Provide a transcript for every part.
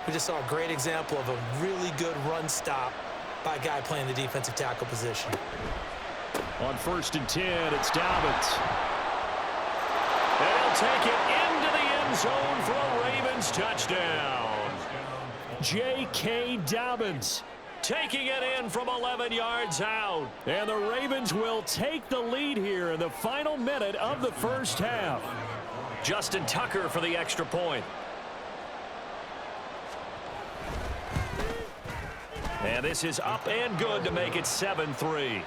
We just saw a great example of a really good run stop by a guy playing the defensive tackle position. On 1st and 10, it's Dobbins. And he'll take it into the end zone for a Ravens touchdown. J.K. Dobbins taking it in from 11 yards out. And the Ravens will take the lead here in the final minute of the first half. Justin Tucker for the extra point. And this is up and good to make it 7-3.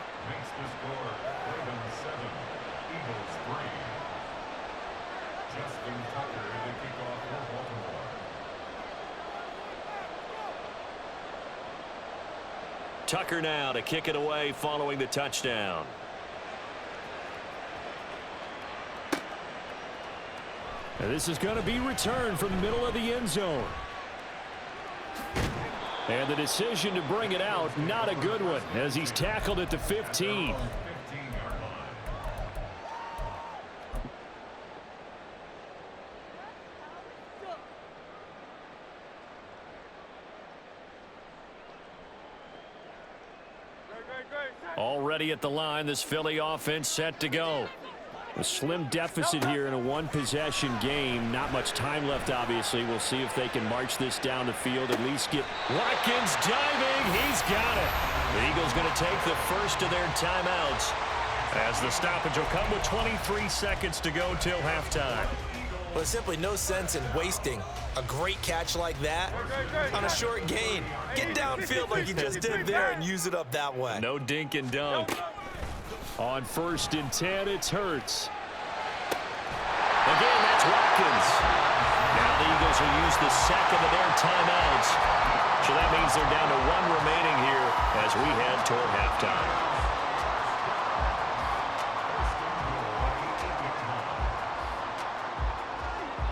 Tucker now to kick it away following the touchdown. And this is going to be returned from the middle of the end zone. And the decision to bring it out, not a good one, as he's tackled at the 15. Already at the line, this Philly offense set to go. A slim deficit here in a one-possession game. Not much time left, obviously. We'll see if they can march this down the field, at least get Watkins diving. He's got it. The Eagles going to take the first of their timeouts, as the stoppage will come with 23 seconds to go till halftime. Well, there's simply no sense in wasting a great catch like that on a short gain. Get downfield like you just did there and use it up that way. No dink and dunk. On 1st and 10, it's Hurts. Again, that's Watkins. Now the Eagles will use the second of their timeouts. So that means they're down to 1 remaining here as we head toward halftime.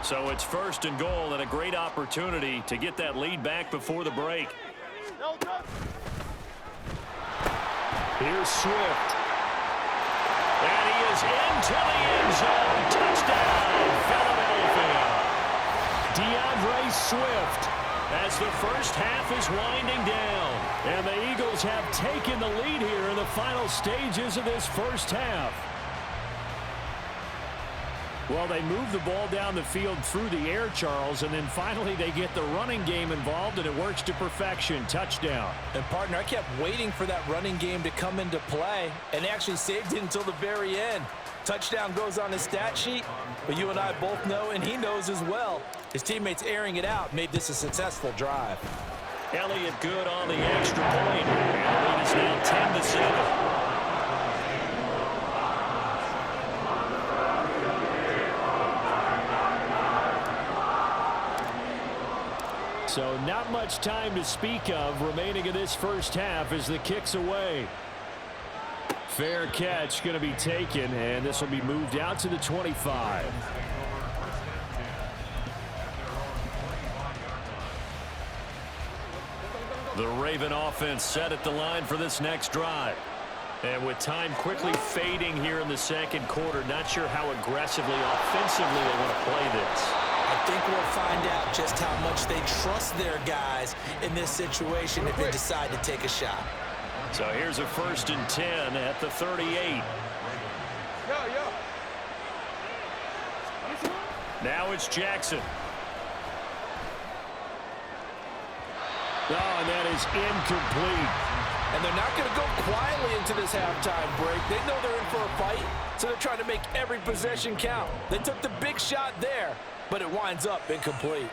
So it's 1st and goal and a great opportunity to get that lead back before the break. Here's Swift. And he is into the end zone. Touchdown, Philadelphia. DeAndre Swift, as the first half is winding down. And the Eagles have taken the lead here in the final stages of this first half. Well, they move the ball down the field through the air, Charles, and then finally they get the running game involved, and it works to perfection. Touchdown. And, partner, I kept waiting for that running game to come into play, and they actually saved it until the very end. Touchdown goes on his stat sheet, but you and I both know, and he knows as well, his teammates airing it out made this a successful drive. Elliott good on the extra point, and the lead is now 10-7. So not much time to speak of remaining in this first half as the kick's away. Fair catch going to be taken, and this will be moved out to the 25. The Raven offense set at the line for this next drive. And with time quickly fading here in the second quarter, not sure how aggressively, offensively they want to play this. I think we'll find out just how much they trust their guys in this situation if they decide to take a shot. So here's a 1st and 10 at the 38. Now it's Jackson. Oh, and that is incomplete. And they're not going to go quietly into this halftime break. They know they're in for a fight, so they're trying to make every possession count. They took the big shot there, but it winds up incomplete.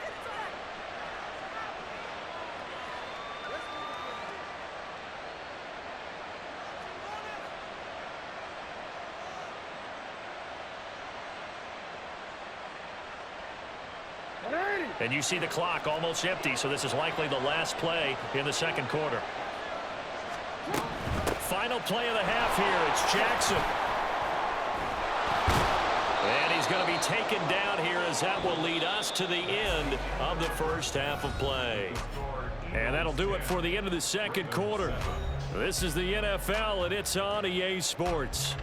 And you see the clock almost empty, so this is likely the last play in the second quarter. Final play of the half here. It's Jackson. And he's going to be taken down here as that will lead us to the end of the first half of play. And that'll do it for the end of the second quarter. This is the NFL, and it's on EA Sports.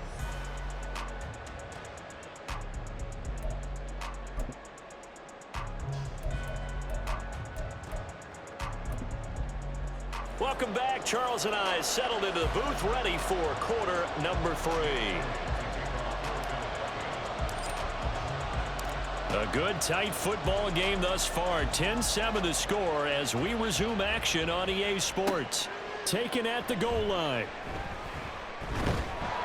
Welcome back. Charles and I settled into the booth ready for quarter number 3. A good, tight football game thus far. 10-7 the score as we resume action on EA Sports. Taken at the goal line.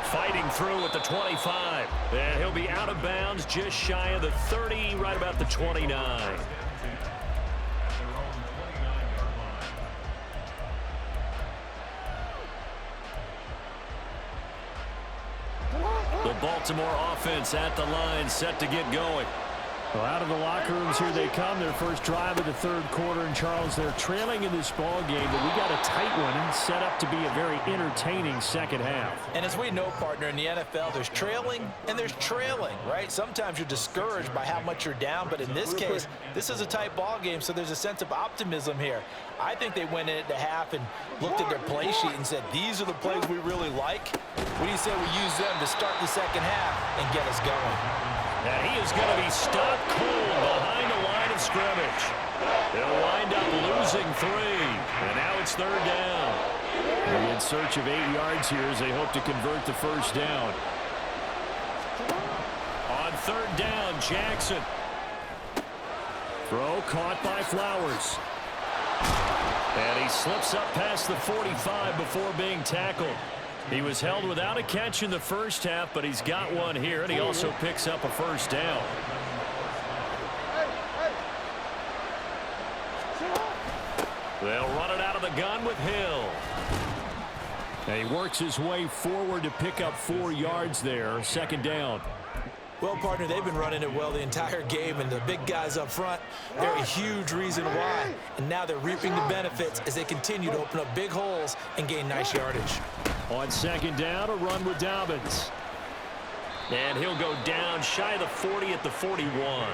Fighting through at the 25. And he'll be out of bounds just shy of the 30, right about the 29. The Baltimore offense at the line, set to get going. Well, out of the locker rooms here they come. Their first drive of the third quarter. And, Charles, they're trailing in this ball game, but we got a tight one and set up to be a very entertaining second half. And as we know, partner, in the NFL, there's trailing and there's trailing, right? Sometimes you're discouraged by how much you're down, but in this case, this is a tight ball game, so there's a sense of optimism here. I think they went in at the half and looked at their play sheet and said, these are the plays we really like. What do you say we use them to start the second half and get us going? And he is going to be stopped cold behind the line of scrimmage. They'll wind up losing 3. And now it's third down. They're in search of 8 yards here as they hope to convert the first down. On third down, Jackson. Throw caught by Flowers. And he slips up past the 45 before being tackled. He was held without a catch in the first half, but he's got one here, and he also picks up a first down. They'll run it out of the gun with Hill. And he works his way forward to pick up 4 yards there. Second down. Well, partner, they've been running it well the entire game, and the big guys up front, they're a huge reason why. And now they're reaping the benefits as they continue to open up big holes and gain nice yardage. On second down, a run with Dobbins. And he'll go down shy of the 40 at the 41.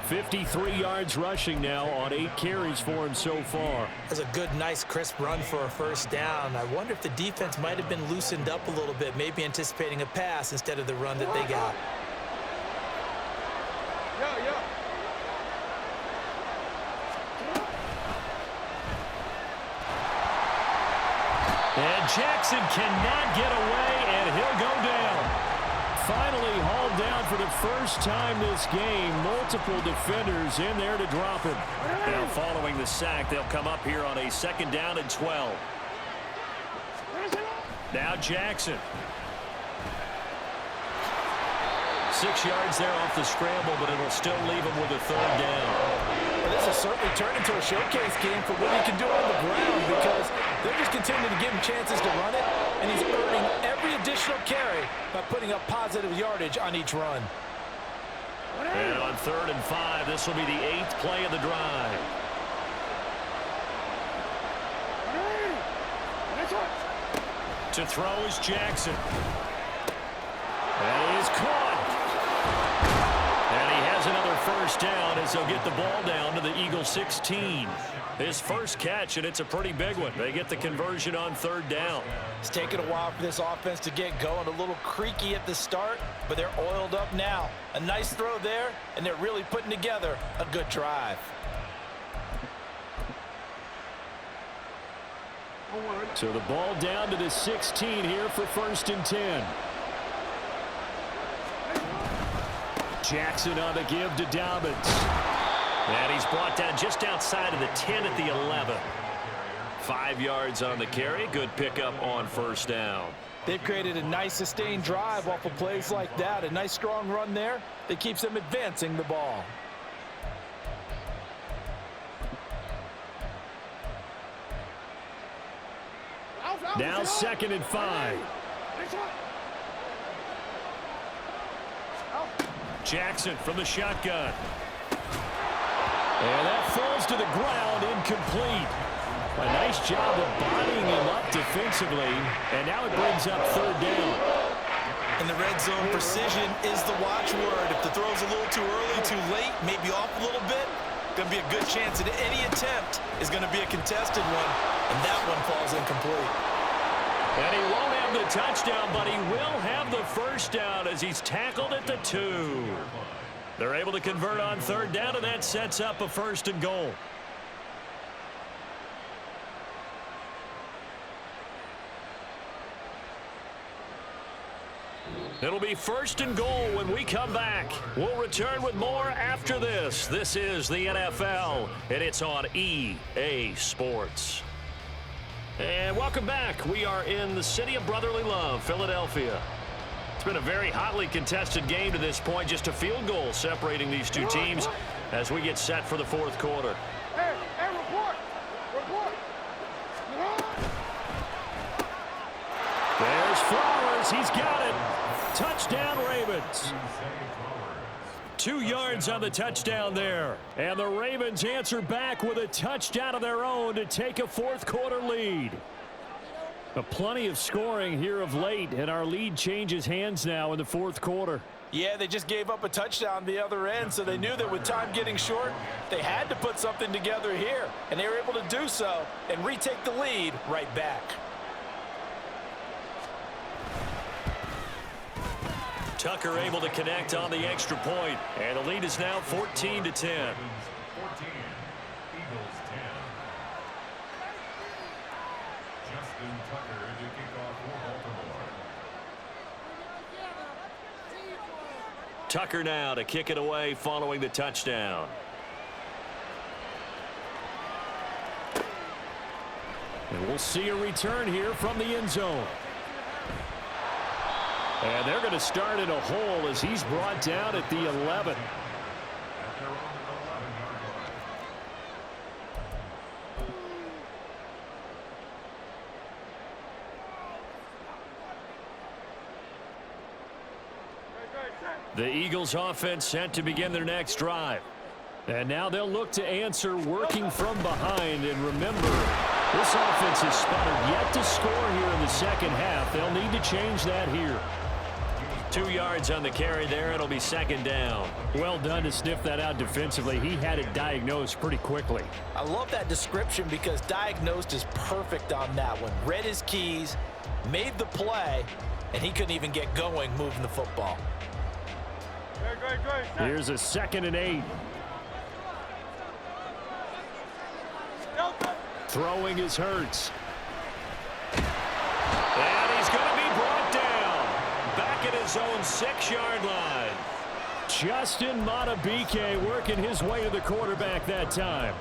53 yards rushing now on 8 carries for him so far. That's a good, nice, crisp run for a first down. I wonder if the defense might have been loosened up a little bit, maybe anticipating a pass instead of the run that they got. And Jackson cannot get away, and he'll go down. Finally hauled down for the first time this game. Multiple defenders in there to drop him. Now following the sack, they'll come up here on a second down and 12. Now Jackson. 6 yards there off the scramble, but it'll still leave him with a third down. Well, this has certainly turned into a showcase game for what he can do on the ground, because they're just continuing to give him chances to run it, and he's earning every additional carry by putting up positive yardage on each run. And on 3rd and 5, this will be the 8th play of the drive. To throw is Jackson. And he is caught. And he has another first down as they'll get the ball down to the Eagle 16. His first catch, and it's a pretty big one. They get the conversion on 3rd down. It's taken a while for this offense to get going. A little creaky at the start, but they're oiled up now. A nice throw there, and they're really putting together a good drive. So the ball down to the 16 here for 1st and 10. Jackson on the give to Dobbins. And he's brought down just outside of the 10 at the 11. 5 yards on the carry. Good pickup on first down. They've created a nice sustained drive off of plays like that. A nice strong run there that keeps them advancing the ball. Now 2nd and 5. Jackson from the shotgun. And that falls to the ground, incomplete. A nice job of bodying him up defensively, and now it brings up 3rd down. In the red zone, precision is the watchword. If the throw's a little too early, too late, maybe off a little bit, going to be a good chance that any attempt is going to be a contested one, and that one falls incomplete. And he won't have the touchdown, but he will have the first down as he's tackled at the 2. They're able to convert on 3rd down, and that sets up a 1st and goal. It'll be 1st and goal when we come back. We'll return with more after this. This is the NFL, and it's on EA Sports. And welcome back. We are in the city of brotherly love, Philadelphia. It's been a very hotly contested game to this point. Just a field goal separating these two teams as we get set for the 4th quarter. Hey, report! There's Flowers. He's got it. Touchdown, Ravens. 2 yards on the touchdown there. And the Ravens answer back with a touchdown of their own to take a 4th quarter lead. Plenty of scoring here of late, and our lead changes hands now in the 4th quarter. Yeah, they just gave up a touchdown the other end, so they knew that with time getting short, they had to put something together here. And they were able to do so and retake the lead right back. Tucker able to connect on the extra point, and the lead is now 14-10. 14, Eagles 10. Justin Tucker to kick off for Baltimore. Tucker now to kick it away following the touchdown. And we'll see a return here from the end zone. And they're going to start in a hole as he's brought down at the 11. The Eagles offense set to begin their next drive. And now they'll look to answer working from behind. And remember, this offense is sputtered yet to score here in the second half. They'll need to change that here. 2 yards on the carry there. It'll be 2nd down. Well done to sniff that out defensively. He had it diagnosed pretty quickly. I love that description because diagnosed is perfect on that one. Read his keys, made the play, and he couldn't even get going moving the football. Here's a 2nd and 8. Throwing is Hurts. And he's going to be brought down. Back at his own 6-yard line. Justin Madubuike working his way to the quarterback that time.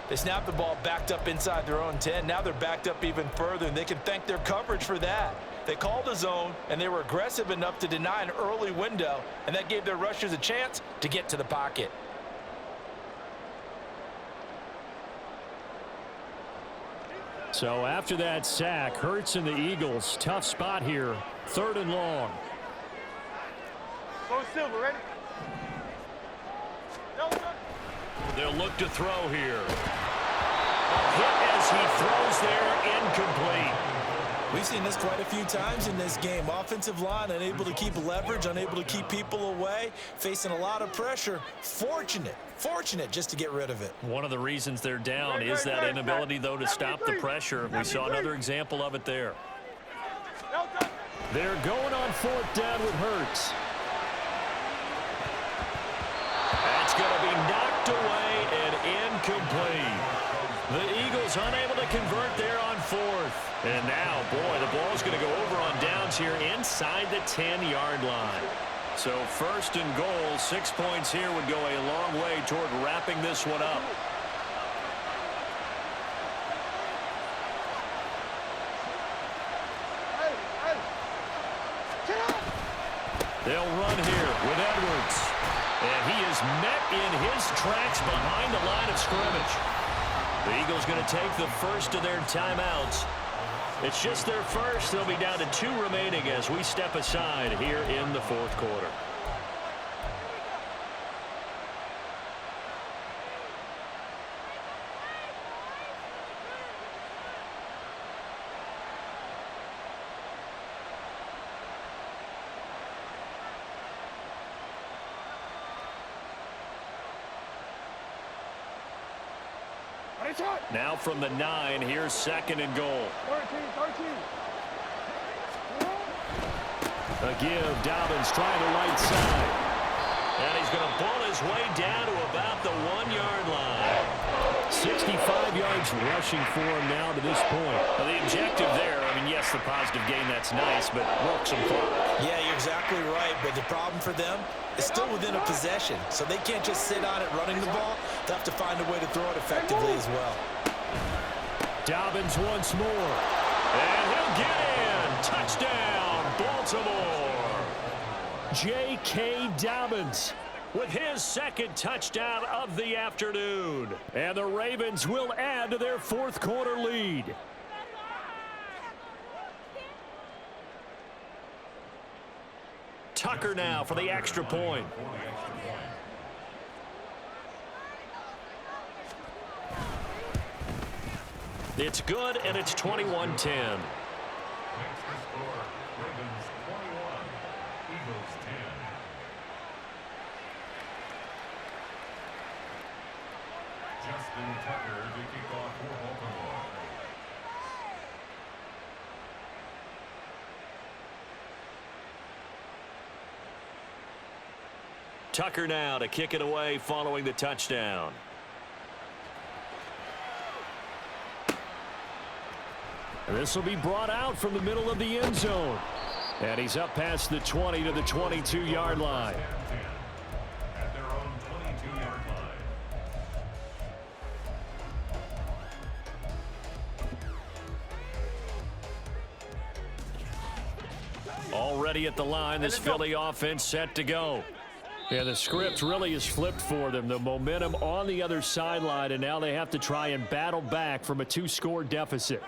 They snapped the ball backed up inside their own 10. Now they're backed up even further, and they can thank their coverage for that. They called a zone, and they were aggressive enough to deny an early window, and that gave their rushers a chance to get to the pocket. So after that sack, Hurts and the Eagles, tough spot here. 3rd and long. Go Silver, ready? They'll look to throw here. A hit as he throws there, incomplete. We've seen this quite a few times in this game. Offensive line unable to keep leverage, unable to keep people away, facing a lot of pressure. Fortunate just to get rid of it. One of the reasons they're down is that inability, though, to stop the pressure. We saw another example of it there. They're going on 4th down with Hurts. That's going to be knocked away and incomplete. The Eagles unable to convert there on 4th. And now, boy, the ball's going to go over on downs here inside the 10-yard line. So 1st and goal, 6 points here would go a long way toward wrapping this one up. They'll run here with Edwards. And he is met in his tracks behind the line of scrimmage. The Eagles going to take the first of their timeouts. It's just their first. They'll be down to 2 remaining as we step aside here in the 4th quarter. Now from the 9, here's 2nd and goal. 13. A give, Dobbins trying the right side. And he's going to pull his way down to about the 1-yard line. 65 yards rushing for him now to this point. Well, the objective there, I mean, yes, the positive gain, that's nice, but work some clock. Yeah, you're exactly right, but the problem for them is still within a possession, so they can't just sit on it running the ball. They'll have to find a way to throw it effectively as well. Dobbins once more. And he'll get in. Touchdown, Baltimore. J.K. Dobbins with his second touchdown of the afternoon. And the Ravens will add to their fourth quarter lead. Tucker now for the extra point. It's good, and it's 21-10. Tucker to kick off for Baltimore. Tucker now to kick it away following the touchdown. This will be brought out from the middle of the end zone. And he's up past the 20 to the 22-yard line. At their own 22-yard line. Already at the line, this Philly offense set to go. Yeah, the script really is flipped for them. The momentum on the other sideline, and now they have to try and battle back from a 2-score deficit.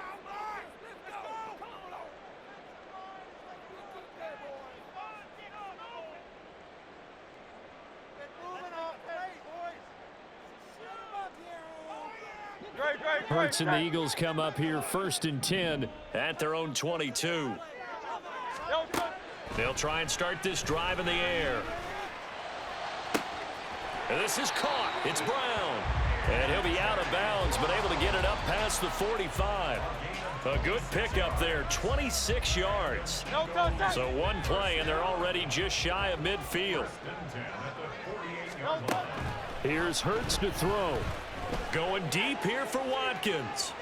Hurts and the Eagles come up here 1st and 10 At their own 22. They'll try and start this drive in the air. And this is caught. It's Brown. And he'll be out of bounds, but able to get it up past the 45. A good pickup there, 26 yards. So one play, and they're already just shy of midfield. Here's Hurts to throw. Going deep here for Watkins.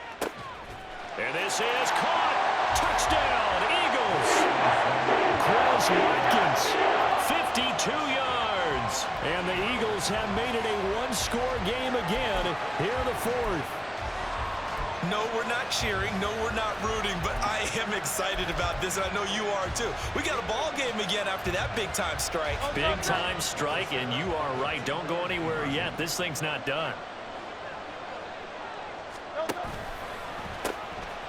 And this is caught. Touchdown, Eagles. Chris Watkins, 52 yards. and the Eagles have made it a one-score game again here in the fourth. No, we're not cheering. No, we're not rooting, but I am excited about this, and I know you are too. We got a ball game again after that big-time strike. Big-time strike, and you are right. Don't go anywhere yet. This thing's not done.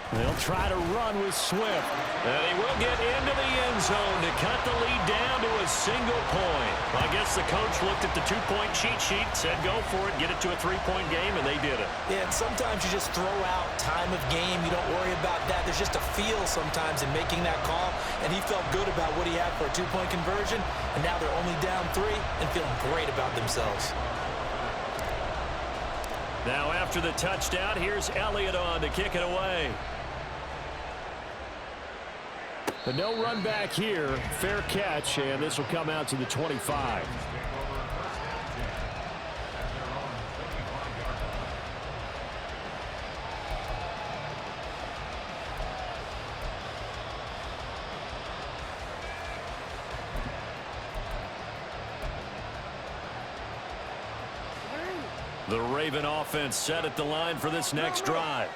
They'll try to run with Swift. And he will get into the end zone to cut the lead down to a single point. I guess the coach looked at the two-point cheat sheet, said go for it, get it to a three-point game, and they did it. Yeah, and sometimes you just throw out time of game. You don't worry about that. There's just a feel sometimes in making that call, and he felt good about what he had for a two-point conversion, and now they're only down 3 and feeling great about themselves. Now after the touchdown, here's Elliott on to kick it away. But no run back here. Fair catch, and this will come out to the 25. The Raven offense set at the line for this next drive.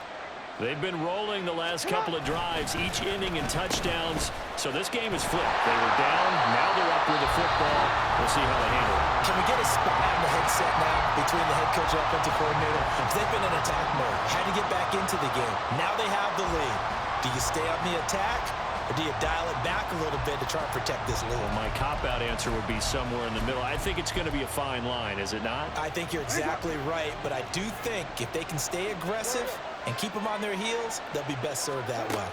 They've been rolling the last couple of drives, each inning in touchdowns. So this game is flipped. They were down, now they're up with the football. We'll see how they handle it. Can we get a spy on the headset now between the head coach and offensive coordinator? Because they've been in attack mode, had to get back into the game. Now they have the lead. Do you stay on the attack, or do you dial it back a little bit to try and protect this lead? Well, my cop-out answer would be somewhere in the middle. I think it's going to be a fine line, is it not? I think you're exactly right, but I do think if they can stay aggressive and keep them on their heels, they'll be best served that way.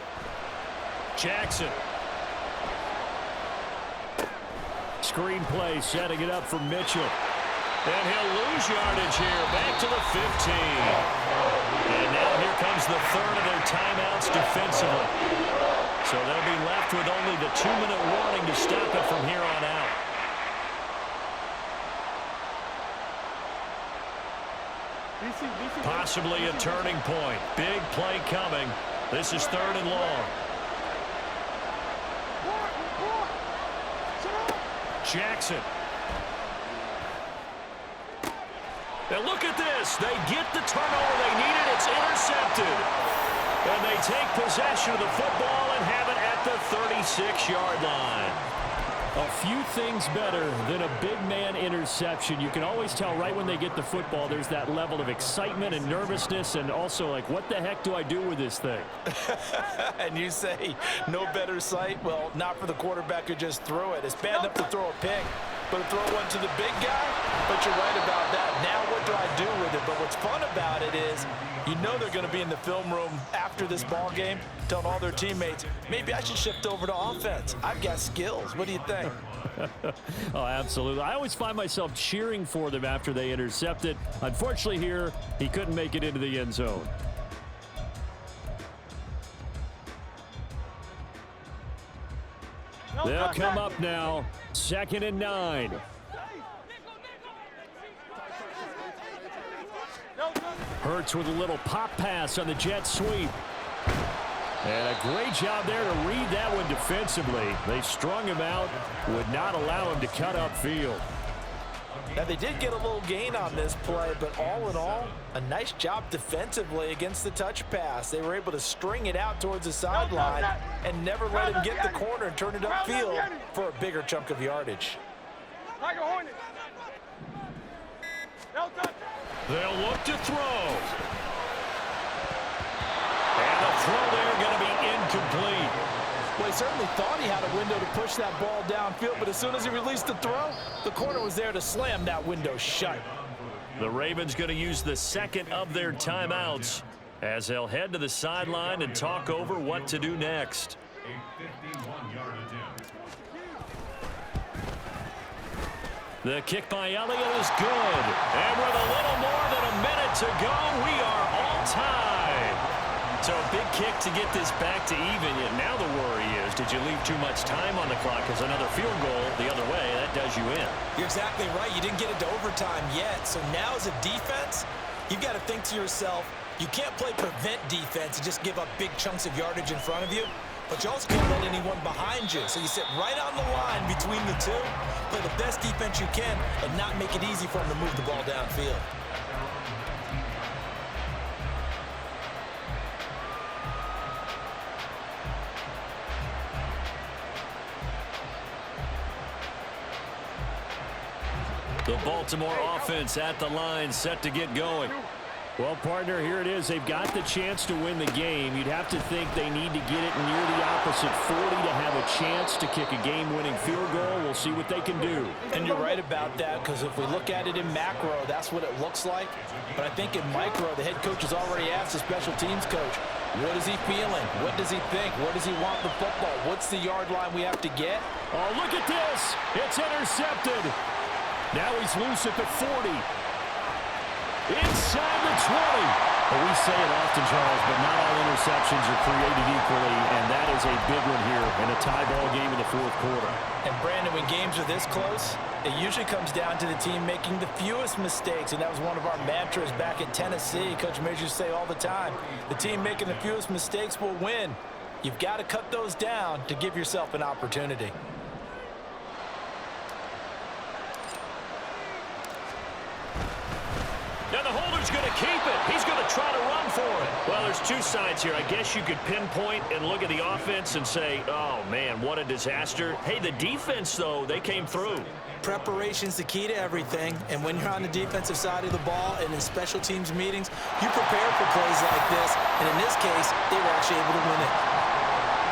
Jackson. Screen play setting it up for Mitchell. And he'll lose yardage here, back to the 15. And now here comes the third of their timeouts defensively. So they'll be left with only the 2-minute warning to stop it from here on out. Possibly a turning point. Big play coming. This is 3rd and long. Jackson. And look at this. They get the turnover they needed. It's intercepted. And they take possession of the football and have it at the 36-yard line. A few things better than a big man interception. You can always tell right when they get the football, there's that level of excitement and nervousness, and also like, what the heck do I do with this thing? And you say no better sight? Well, not for the quarterback who just threw it. It's bad enough to throw a pick, but to throw one to the big guy? But you're right about that. Now what do I do with it? But what's fun about it is you know they're going to be in the film room after this ball game telling all their teammates, maybe I should shift over to offense. I've got skills. What do you think? Oh, absolutely. I always find myself cheering for them after they intercept it. Unfortunately here, he couldn't make it into the end zone. They'll come up now. 2nd and 9. Hurts with a little pop pass on the jet sweep. And a great job there to read that one defensively. They strung him out, would not allow him to cut upfield. Now, they did get a little gain on this play, but all in all, a nice job defensively against the touch pass. They were able to string it out towards the sideline and never let him get the corner and turn it upfield for a bigger chunk of yardage. They'll look to throw. And the throw there going to be incomplete. Well, he certainly thought he had a window to push that ball downfield, but as soon as he released the throw, the corner was there to slam that window shut. The Ravens going to use the 2nd of their timeouts as they'll head to the sideline and talk over what to do next. A 51-yard attempt. The kick by Elliott is good. And with a little more than a minute to go, we are all tied. So a big kick to get this back to even. Yet now the worry is, did you leave too much time on the clock? Because another field goal the other way, that does you in. You're exactly right. You didn't get it to overtime yet. So now as a defense, you've got to think to yourself, you can't play prevent defense and just give up big chunks of yardage in front of you. But you also can't let anyone behind you. So you sit right on the line between the two, play the best defense you can, and not make it easy for them to move the ball downfield. The Baltimore offense at the line, set to get going. Well, partner, here it is. They've got the chance to win the game. You'd have to think they need to get it near the opposite 40 to have a chance to kick a game-winning field goal. We'll see what they can do. And you're right about that, because if we look at it in macro, that's what it looks like. But I think in micro, the head coach has already asked the special teams coach, what is he feeling? What does he think? Where does he want the football? What's the yard line we have to get? Oh, look at this. It's intercepted. Now he's loose at the 40. Inside the 20. Well, we say it often, Charles, but not all interceptions are created equally, and that is a big one here in a tie ball game in the 4th quarter. And, Brandon, when games are this close, it usually comes down to the team making the fewest mistakes, and that was one of our mantras back at Tennessee. Coach Major used to say all the time, the team making the fewest mistakes will win. You've got to cut those down to give yourself an opportunity. Now the holder's going to keep it. He's going to try to run for it. Well, there's two sides here. I guess you could pinpoint and look at the offense and say, oh, man, what a disaster. Hey, the defense, though, they came through. Preparation's the key to everything, and when you're on the defensive side of the ball and in special teams meetings, you prepare for plays like this, and in this case, they were actually able to win it.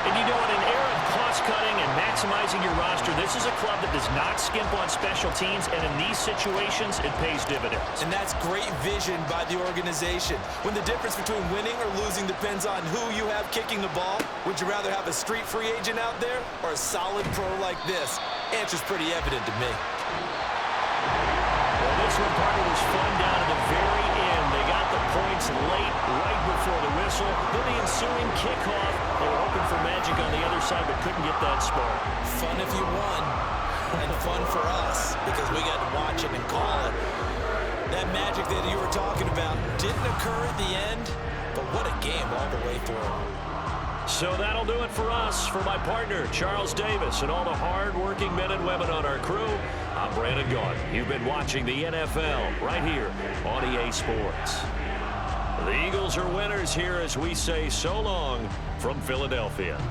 And you know, in an era of cost-cutting and maximizing your roster, this is a club that does not skimp on special teams, and in these situations, it pays dividends. And that's great vision by the organization. When the difference between winning or losing depends on who you have kicking the ball, would you rather have a street free agent out there or a solid pro like this? Answer's pretty evident to me. Well, this one, partner, was fun down to the very end. They got the points late, right before the whistle. Then the ensuing kickoff. They were hoping for magic on the other side, but couldn't get that spark. Fun if you won, and fun for us, because we got to watch it and call it. That magic that you were talking about didn't occur at the end, but what a game all the way through. So that'll do it for us. For my partner, Charles Davis, and all the hard-working men and women on our crew, I'm Brandon Gaudin. You've been watching the NFL right here on EA Sports. The Eagles are winners here as we say so long from Philadelphia.